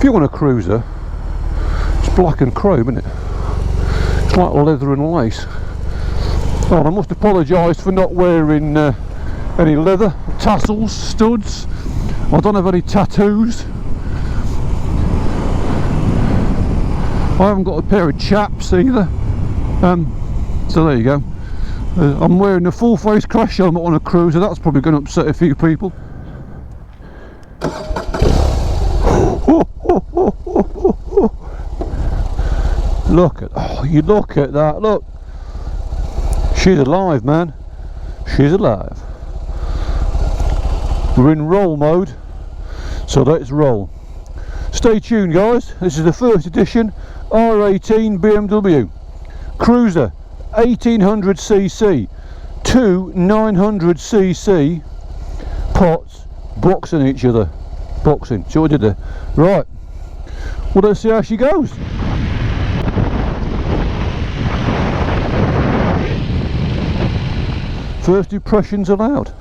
If you want a cruiser, it's black and chrome, isn't it? It's like leather and lace. Oh, and I must apologise for not wearing any leather, tassels, studs. I don't have any tattoos. I haven't got a pair of chaps either. So there you go. I'm wearing a full face crash helmet on a cruiser. That's probably going to upset a few people. Look at, oh, you look at that, look. She's alive, man. She's alive. We're in roll mode, so let's roll. Stay tuned, guys. This is the first edition R18 BMW Cruiser, 1800cc, two 900cc pots boxing each other. Boxing. See what I did there? Right. Well, let's see how she goes. First impressions allowed.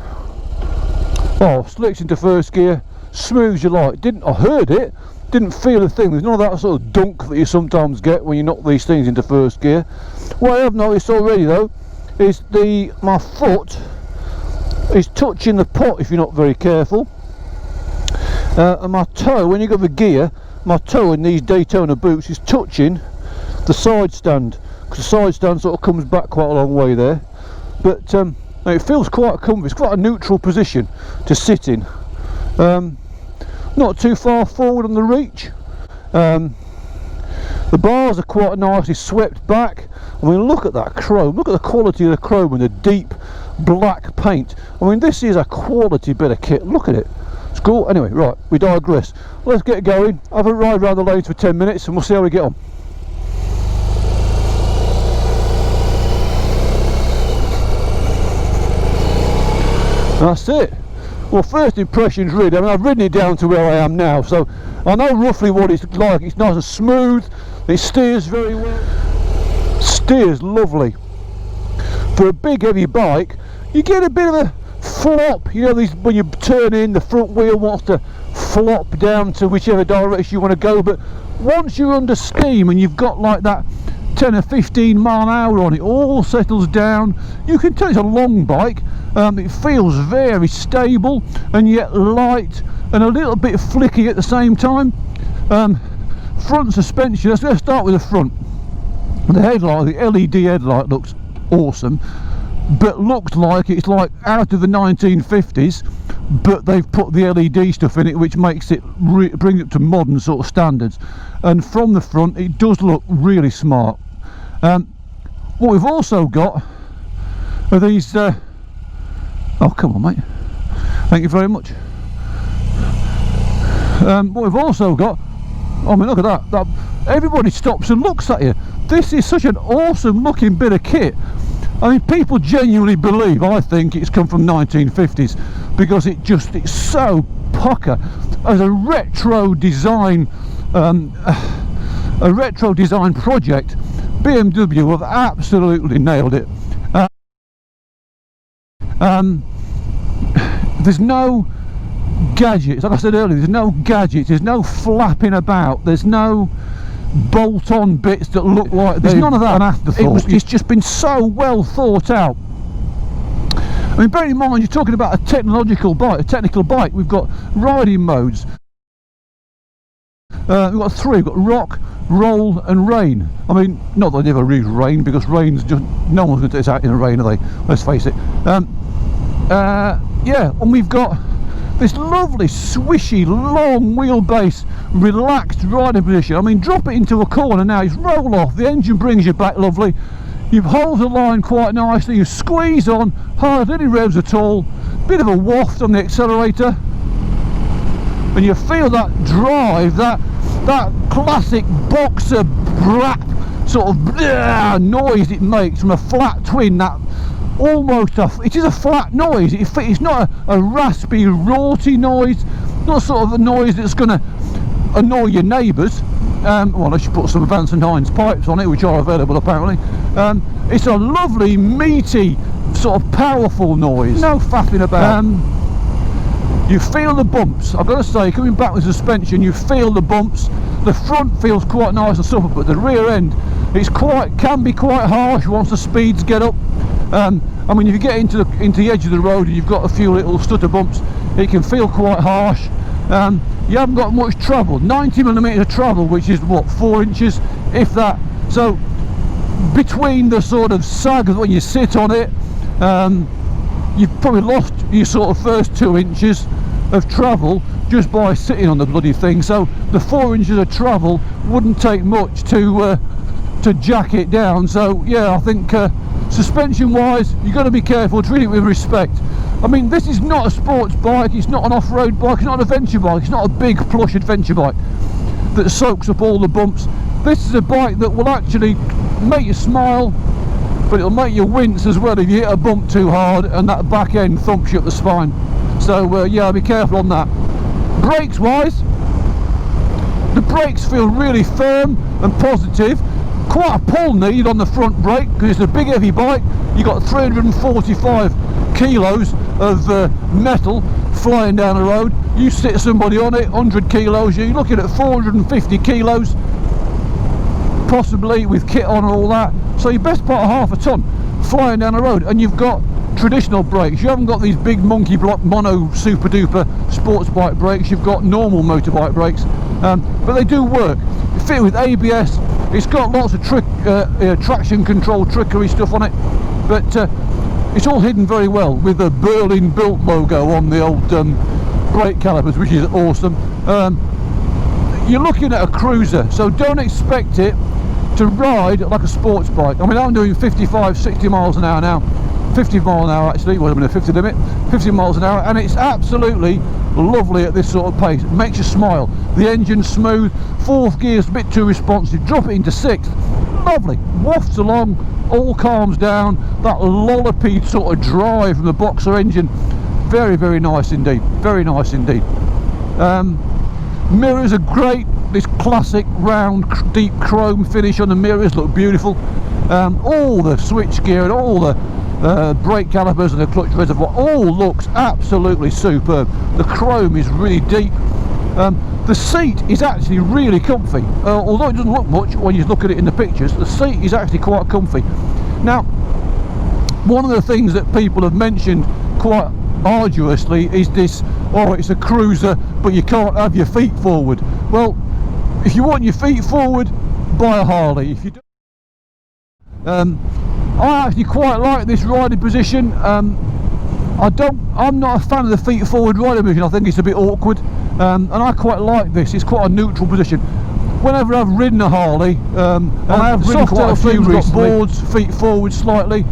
Oh, slicks into first gear, smooth as you like. I heard it, didn't feel a thing. There's none of that sort of dunk that you sometimes get when you knock these things into first gear. What I have noticed already though is my foot is touching the pot if you're not very careful, and my toe, when you got the gear, my toe in these Daytona boots is touching the side stand, because the side stand sort of comes back quite a long way there. But it feels quite comfy. It's quite a neutral position to sit in. Not too far forward on the reach. The bars are quite nicely swept back. I mean, look at that chrome. Look at the quality of the chrome and the deep black paint. I mean, this is a quality bit of kit. Look at it. It's cool. Anyway, right, we digress. Let's get going. Have a ride around the lanes for 10 minutes and we'll see how we get on. That's it. Well, first impressions really, I mean, I've ridden it down to where I am now, so I know roughly what it's like. It's nice and smooth, it steers very well, steers lovely. For a big heavy bike, you get a bit of a flop, you know, these, when you turn in, the front wheel wants to flop down to whichever direction you want to go, but once you're under steam and you've got like that 10 or 15 mile an hour on it, all settles down. You can tell it's a long bike. It feels very stable and yet light and a little bit flicky at the same time. Front suspension, let's start with the front. The headlight, the LED headlight looks awesome, but looks like it's like out of the 1950s, but they've put the LED stuff in it, which makes it bring it to modern sort of standards. And from the front it does look really smart. What we've also got are these oh, come on, mate, thank you very much. What we've also got, I mean, look at that, everybody stops and looks at you. This is such an awesome looking bit of kit. I mean, people genuinely believe, I think, it's come from 1950s because it's so pucker. As a retro design project, BMW have absolutely nailed it. There's no gadgets, like I said earlier, there's no gadgets, there's no flapping about, there's no bolt-on bits that look like there's none of that. An afterthought. It's just been so well thought out. I mean, bear in mind, you're talking about a technical bike. We've got riding modes. We've got three. We've got rock, roll and rain. I mean, not that I never use rain, because rain's just, no one's going to take us out in the rain, are they? Let's face it. Yeah, and we've got this lovely swishy long wheelbase relaxed riding position. I mean, drop it into a corner now, it's roll off, the engine brings you back lovely, you hold the line quite nicely, you squeeze on, hardly any revs at all, bit of a waft on the accelerator, and you feel that drive, that classic boxer brat sort of noise it makes from a flat twin. That almost it is a flat noise. It's not a raspy, rorty noise, not sort of a noise that's going to annoy your neighbours. Well, I should put some Vance and Hines pipes on it, which are available apparently. It's a lovely, meaty, sort of powerful noise. No faffing about. You feel the bumps. I've got to say, coming back with suspension, you feel the bumps. The front feels quite nice and supple, but the rear end, can be quite harsh once the speeds get up. I mean, if you get into the edge of the road and you've got a few little stutter bumps, it can feel quite harsh. You haven't got much travel, 90mm of travel, which is what, 4 inches, if that. So between the sort of sag of when you sit on it, you've probably lost your sort of first 2 inches of travel just by sitting on the bloody thing. So the 4 inches of travel wouldn't take much to jack it down. So yeah, I think suspension wise, you've got to be careful, treat it with respect. I mean, this is not a sports bike, it's not an off-road bike, it's not an adventure bike, it's not a big plush adventure bike that soaks up all the bumps. This is a bike that will actually make you smile, but it'll make you wince as well if you hit a bump too hard and that back end thumps you up the spine. So yeah, be careful on that. Brakes wise, the brakes feel really firm and positive. Quite a pull need on the front brake because it's a big heavy bike. You've got 345 kilos of metal flying down the road. You sit somebody on it, 100 kilos, you're looking at 450 kilos possibly with kit on and all that. So your best part of half a ton flying down the road, and you've got traditional brakes. You haven't got these big monkey block mono super duper sports bike brakes. You've got normal motorbike brakes, but they do work. Fit with ABS. It's got lots of traction control trickery stuff on it, but it's all hidden very well with the Berlin built logo on the old brake calipers, which is awesome. You're looking at a cruiser, so don't expect it to ride like a sports bike. I mean, I'm doing 55, 60 miles an hour now. 50 miles an hour actually, well, I mean a 50 limit, 50 miles an hour, and it's absolutely lovely at this sort of pace. It makes you smile. The engine's smooth, fourth gear's a bit too responsive, drop it into sixth, lovely, wafts along, all calms down, that lollopy sort of drive from the Boxer engine, very, very nice indeed, very nice indeed. Mirrors are great, this classic round deep chrome finish on the mirrors look beautiful. All the switch gear and all the brake calipers and the clutch reservoir all looks absolutely superb. The chrome is really deep. The seat is actually really comfy, although it doesn't look much when you look at it in the pictures. The seat is actually quite comfy. Now, one of the things that people have mentioned quite arduously is this, oh, it's a cruiser but you can't have your feet forward. Well, if you want your feet forward, buy a Harley. If you don't, I actually quite like this riding position. I'm not a fan of the feet forward riding position. I think it's a bit awkward, and I quite like this. It's quite a neutral position. Whenever I've ridden a Harley, and I have ridden quite a few recently, got boards, feet forward slightly.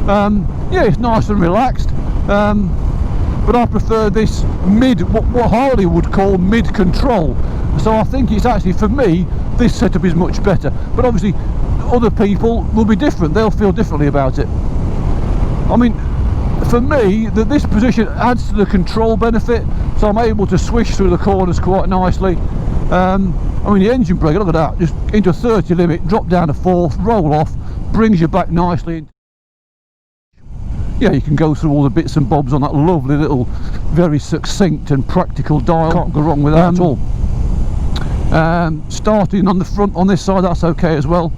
Yeah, it's nice and relaxed. But I prefer this what Harley would call mid control. So I think it's actually, for me, this setup is much better. But obviously, other people will be different. They'll feel differently about it. I mean, for me, this position adds to the control benefit, so I'm able to swish through the corners quite nicely. I mean, the engine brake, look at that, just into 30 limit, drop down to fourth, roll off, brings you back nicely. Yeah, you can go through all the bits and bobs on that lovely little, very succinct and practical dial. Can't go wrong with that at all. Starting on the front on this side, that's okay as well.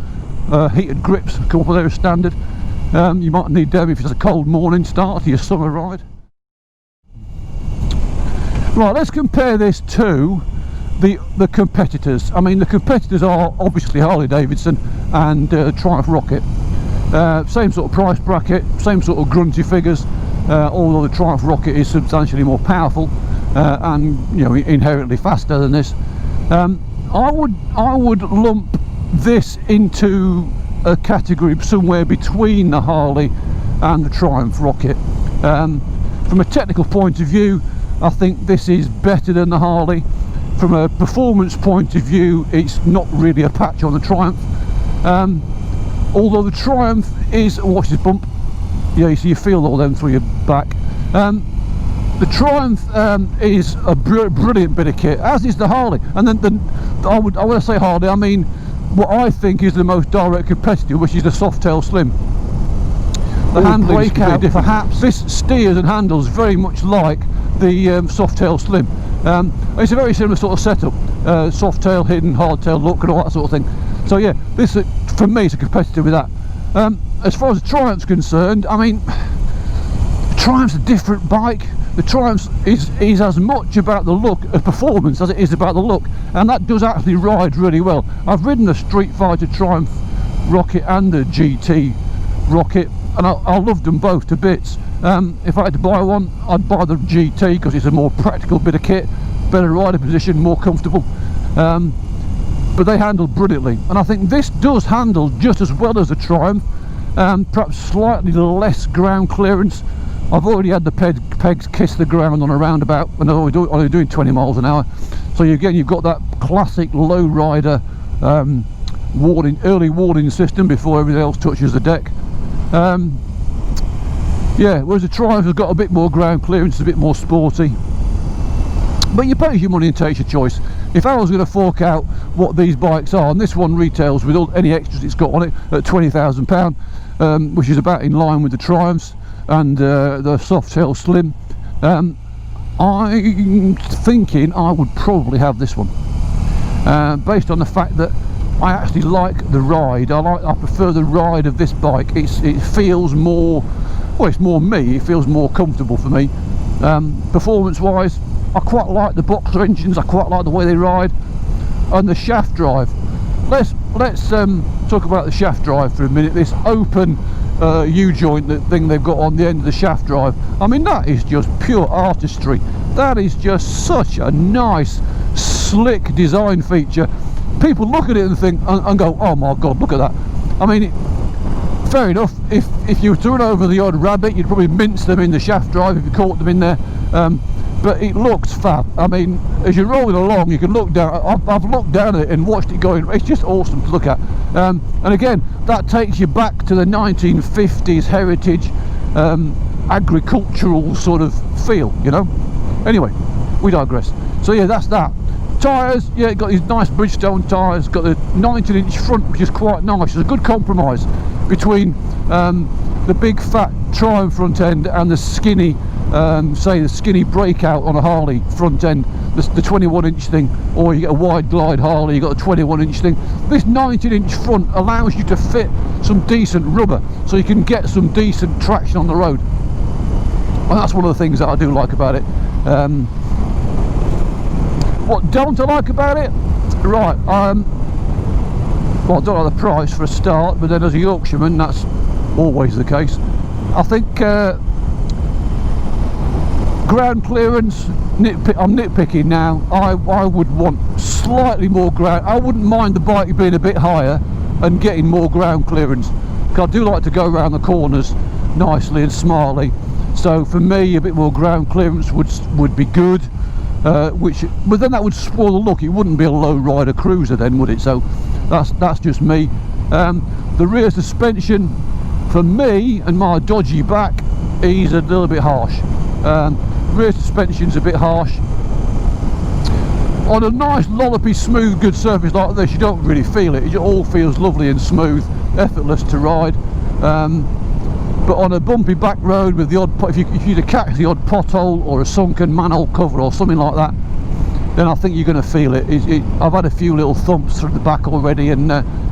Heated grips come up there as standard. You might need them if it's a cold morning start to your summer ride. Right, let's compare this to the competitors. I mean, the competitors are obviously Harley Davidson and Triumph Rocket. Same sort of price bracket, same sort of grunty figures, although the Triumph Rocket is substantially more powerful and, you know, inherently faster than this. I would lump this into a category somewhere between the Harley and the Triumph Rocket. From a technical point of view, I think this is better than the Harley. From a performance point of view, it's not really a patch on the Triumph. Although the Triumph is, watch this bump, yeah, so you feel all them through your back. The Triumph is a brilliant bit of kit, as is the Harley. And then I want to say Harley, I mean what I think is the most direct competitor, which is the Softail Slim. The handling breakout, perhaps this steers and handles very much like the Softail Slim. It's a very similar sort of setup, Softail, hidden, hardtail look and all that sort of thing. So yeah, this for me is a competitor with that. As far as the Triumph's concerned, I mean, the Triumph's a different bike. The Triumph is as much about the look of performance as it is about the look, and that does actually ride really well. I've ridden a Street Fighter Triumph Rocket and a GT Rocket, and I loved them both to bits. If I had to buy one, I'd buy the GT because it's a more practical bit of kit, better rider position, more comfortable. But they handle brilliantly, and I think this does handle just as well as the Triumph, perhaps slightly less ground clearance. I've already had the pegs kiss the ground on a roundabout, and I'm only doing 20 miles an hour. So again, you've got that classic low rider early warning system before everything else touches the deck. Yeah, whereas the Triumph has got a bit more ground clearance, a bit more sporty. But you pay your money and take your choice. If I was going to fork out what these bikes are, and this one retails with all any extras it's got on it at £20,000, which is about in line with the Triumphs and the Softail Slim, I'm thinking I would probably have this one, based on the fact that I actually like the ride. I prefer the ride of this bike. It feels more, well, it's more me. It feels more comfortable for me. Performance wise, I quite like the boxer engines. I quite like the way they ride, and the shaft drive. Let's talk about the shaft drive for a minute. This open U-joint thing they've got on the end of the shaft drive. I mean, that is just pure artistry. That is just such a nice, slick design feature. People look at it and think and go, oh my god, look at that. I mean, fair enough, if you were to run over the odd rabbit, you'd probably mince them in the shaft drive if you caught them in there. But it looks fab. I mean, as you're rolling along, you can look down. I've looked down at it and watched it going. It's just awesome to look at. And again, that takes you back to the 1950s heritage agricultural sort of feel, you know. Anyway, we digress. So yeah, that's that. Tyres, yeah, it got these nice Bridgestone tyres, got the 19-inch front, which is quite nice. It's a good compromise between the big fat Triumph front end and the skinny, say the skinny breakout on a Harley front end, the 21-inch thing, or you get a wide glide Harley, you got a 21-inch thing. This 19-inch front allows you to fit some decent rubber, so you can get some decent traction on the road, and that's one of the things that I do like about it. What don't I like about it? Right, well, I don't like the price for a start, but then as a Yorkshireman, that's always the case. I think ground clearance, I'm nitpicking now. I would want slightly more ground. I wouldn't mind the bike being a bit higher and getting more ground clearance, because I do like to go around the corners nicely and smartly. So for me, a bit more ground clearance would be good. But then that would spoil the look. It wouldn't be a low rider cruiser then, would it? So that's just me. The rear suspension, for me and my dodgy back, is a little bit harsh. Rear suspension's a bit harsh. On a nice lollopy smooth good surface like this, you don't really feel it. It all feels lovely and smooth, effortless to ride. But on a bumpy back road with the odd, if you catch the odd pothole or a sunken manhole cover or something like that, then I think you're going to feel it. I've had a few little thumps through the back already, and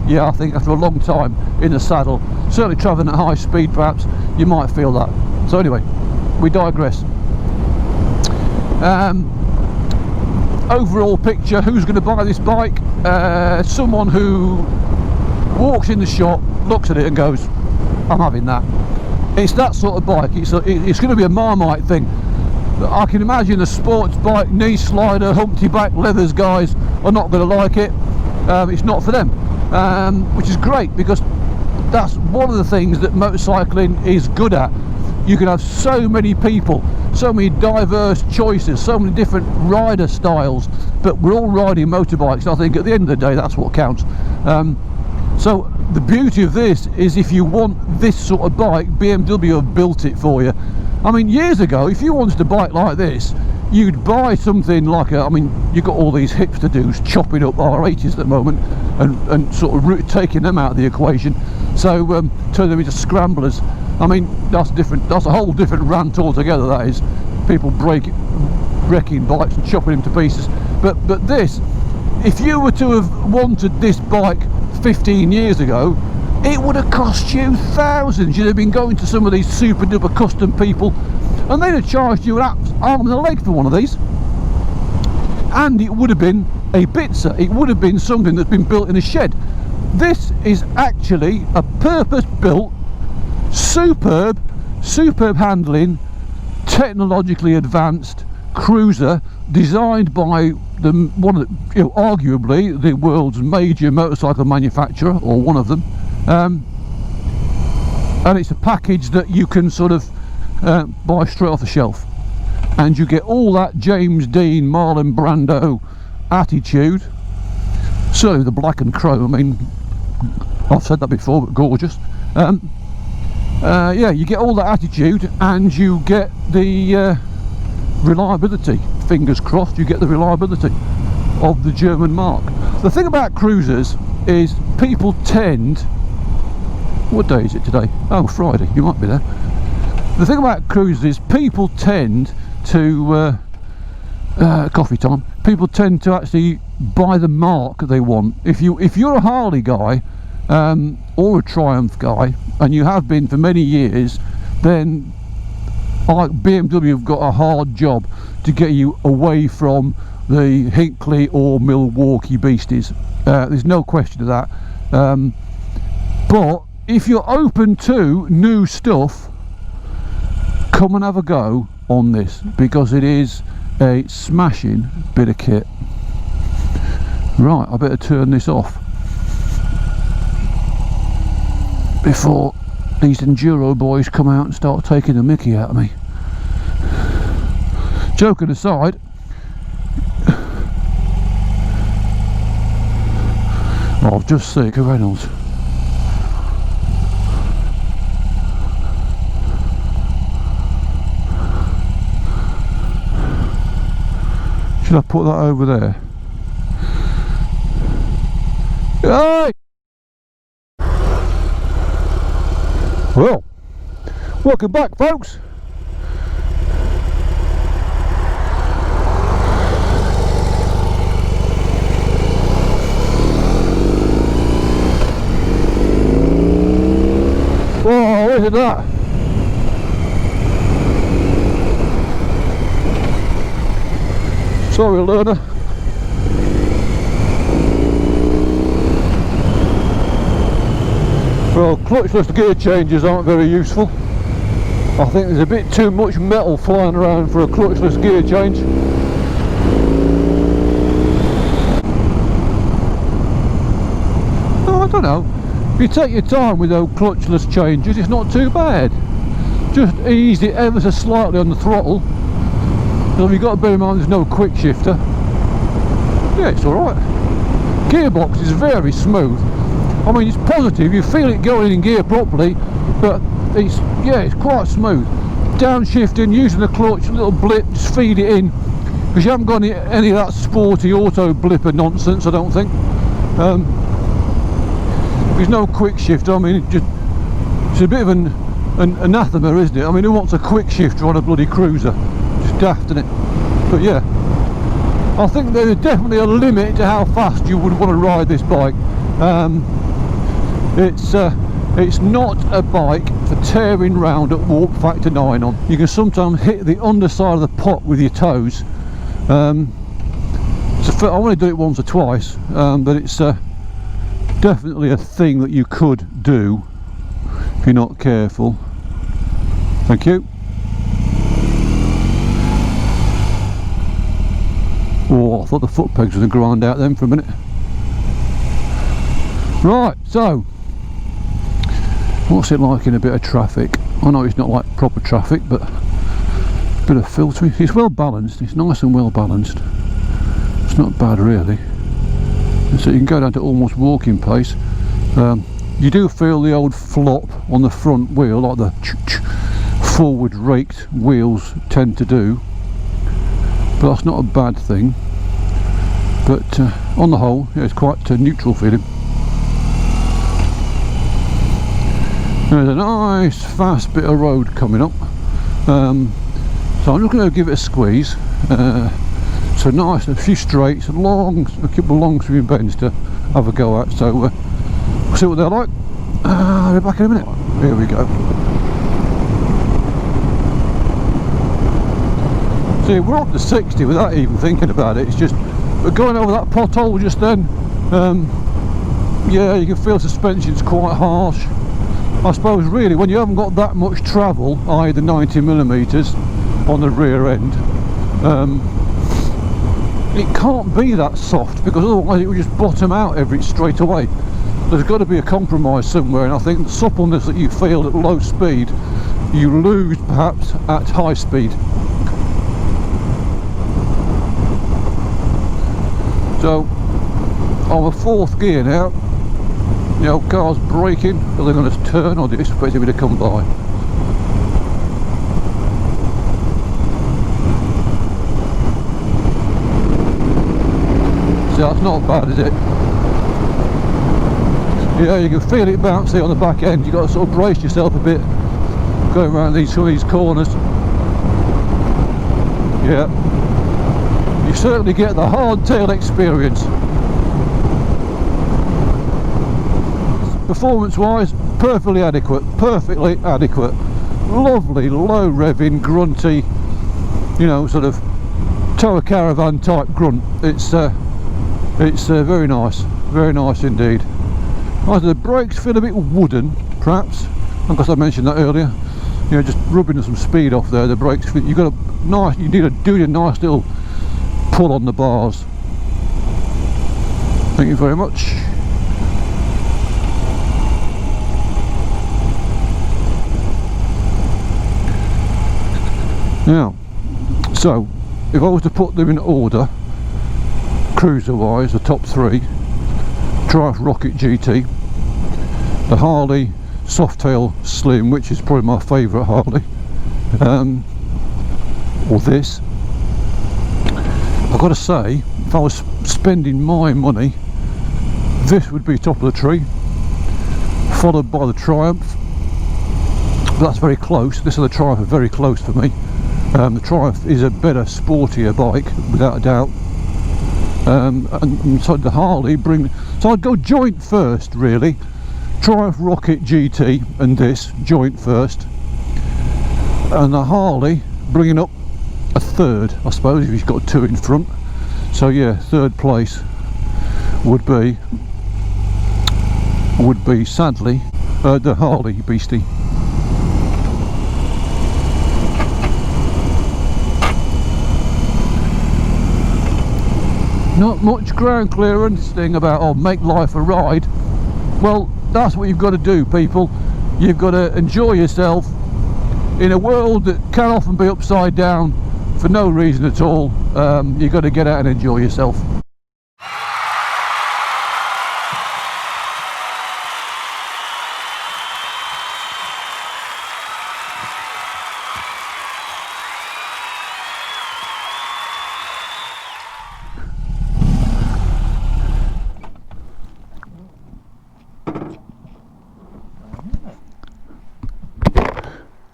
yeah, I think after a long time in the saddle, certainly travelling at high speed perhaps, you might feel that. So anyway, we digress. Overall picture, who's going to buy this bike? Someone who walks in the shop, looks at it and goes, I'm having that. It's that sort of bike. It's going to be a Marmite thing. I can imagine a sports bike, knee slider, humpty back leathers guys are not going to like it. It's not for them, which is great, because that's one of the things that motorcycling is good at. You can have so many people, so many diverse choices, so many different rider styles, but we're all riding motorbikes. I think at the end of the day, that's what counts. So the beauty of this is, if you want this sort of bike, BMW have built it for you. I mean, years ago, if you wanted a bike like this, you'd buy something like I mean, you've got all these hipster dudes chopping up R18s at the moment and sort of taking them out of the equation, so turn them into scramblers. I mean, that's a whole different rant altogether, that is. people wrecking bikes and chopping them to pieces. But this, if you were to have wanted this bike 15 years ago, it would have cost you thousands. You'd have been going to some of these super duper custom people and they'd have charged you an arm and a leg for one of these, and it would have been a bitzer. It would have been something that's been built in a shed. This is actually a purpose-built, superb handling, technologically advanced cruiser designed by arguably the world's major motorcycle manufacturer, or one of them, and it's a package that you can sort of buy straight off the shelf, and you get all that James Dean, Marlon Brando attitude. Certainly the black and chrome, I mean, I've said that before, but gorgeous. Yeah, you get all that attitude, and you get the reliability. Fingers crossed, you get the reliability of the German mark. The thing about cruisers is people tend, what day is it today? Oh, Friday, you might be there. The thing about cruisers is people tend to coffee time. People tend to actually buy the mark they want. If you're a Harley guy or a Triumph guy, and you have been for many years, then BMW have got a hard job to get you away from the Hinckley or Milwaukee beasties. There's no question of that. But if you're open to new stuff, come and have a go on this, because it is a smashing bit of kit. Right, I better turn this off before these enduro boys come out and start taking the mickey out of me. Joking aside, I've just seen Reynolds. Should I put that over there? Hey! Well, welcome back, folks. Oh, look at that. Sorry, learner. Well, clutchless gear changes aren't very useful. I think there's a bit too much metal flying around for a clutchless gear change. Oh, I don't know. If you take your time with those clutchless changes, it's not too bad. Just ease it ever so slightly on the throttle. So you've got to bear in mind there's no quick shifter. Yeah, it's alright. Gearbox is very smooth. I mean, it's positive, you feel it going in gear properly, but it's quite smooth. Downshifting, using the clutch, a little blip, just feed it in, because you haven't got any of that sporty auto blipper nonsense, I don't think. There's no quick shifter. I mean, it's a bit of an anathema, isn't it? I mean, who wants a quick shifter on a bloody cruiser? Just daft, isn't it? But yeah, I think there's definitely a limit to how fast you would want to ride this bike. It's not a bike for tearing round at warp factor 9 on. You can sometimes hit the underside of the pot with your toes. I only do it once or twice, but it's definitely a thing that you could do if you're not careful. Thank you. Oh, I thought the foot pegs were going to grind out then for a minute. Right, so what's it like in a bit of traffic? I know it's not like proper traffic, but a bit of filtering. It's well balanced, it's nice and well balanced. It's not bad really. And so you can go down to almost walking pace. You do feel the old flop on the front wheel, like the forward raked wheels tend to do, but that's not a bad thing. But on the whole, yeah, it's quite neutral feeling. There's a nice fast bit of road coming up. So I'm just going to give it a squeeze. So nice, a few straights, a couple of long swinging bends to have a go at. So we'll see what they're like. I'll be back in a minute. Here we go. See, we're up to 60 without even thinking about it. It's just, we're going over that pothole just then. Yeah, you can feel suspension's quite harsh. I suppose really when you haven't got that much travel, i.e. the 90mm on the rear end, it can't be that soft, because otherwise it would just bottom out straight away. There's got to be a compromise somewhere, and I think the suppleness that you feel at low speed you lose perhaps at high speed. So on the 4th gear now, you know, car's braking. Are they going to turn, or do you expect me to come by? So that's not bad, is it? Yeah, you can feel it bouncy on the back end. You've got to sort of brace yourself a bit going around some of these corners. Yeah, you certainly get the hardtail experience. Performance wise, perfectly adequate. Lovely low revving, grunty, you know, sort of tow a caravan type grunt. It's very nice indeed. Either the brakes feel a bit wooden, perhaps, because I mentioned that earlier. You know, just rubbing some speed off there, the brakes feel, you need to do a nice little pull on the bars. Thank you very much. Now, so if I was to put them in order, cruiser wise, the top 3: Triumph Rocket GT, the Harley Softail Slim, which is probably my favourite Harley, or this. I've got to say, if I was spending my money, this would be top of the tree, followed by the Triumph. But that's very close. This and the Triumph are very close for me. The Triumph is a better, sportier bike, without a doubt. And so the Harley so I'd go joint first, really. Triumph Rocket GT and this joint first, and the Harley bringing up a 3rd, I suppose, if he's got 2 in front. So yeah, 3rd place would be sadly the Harley beastie. Not much ground clearance. Thing about, oh, make life a ride. Well, that's what you've got to do, people. You've got to enjoy yourself in a world that can often be upside down for no reason at all. You've got to get out and enjoy yourself.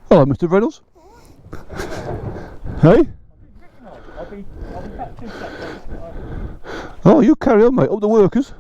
Hello, Mr. Reynolds. Hey? Oh, you carry on, mate. Up the workers.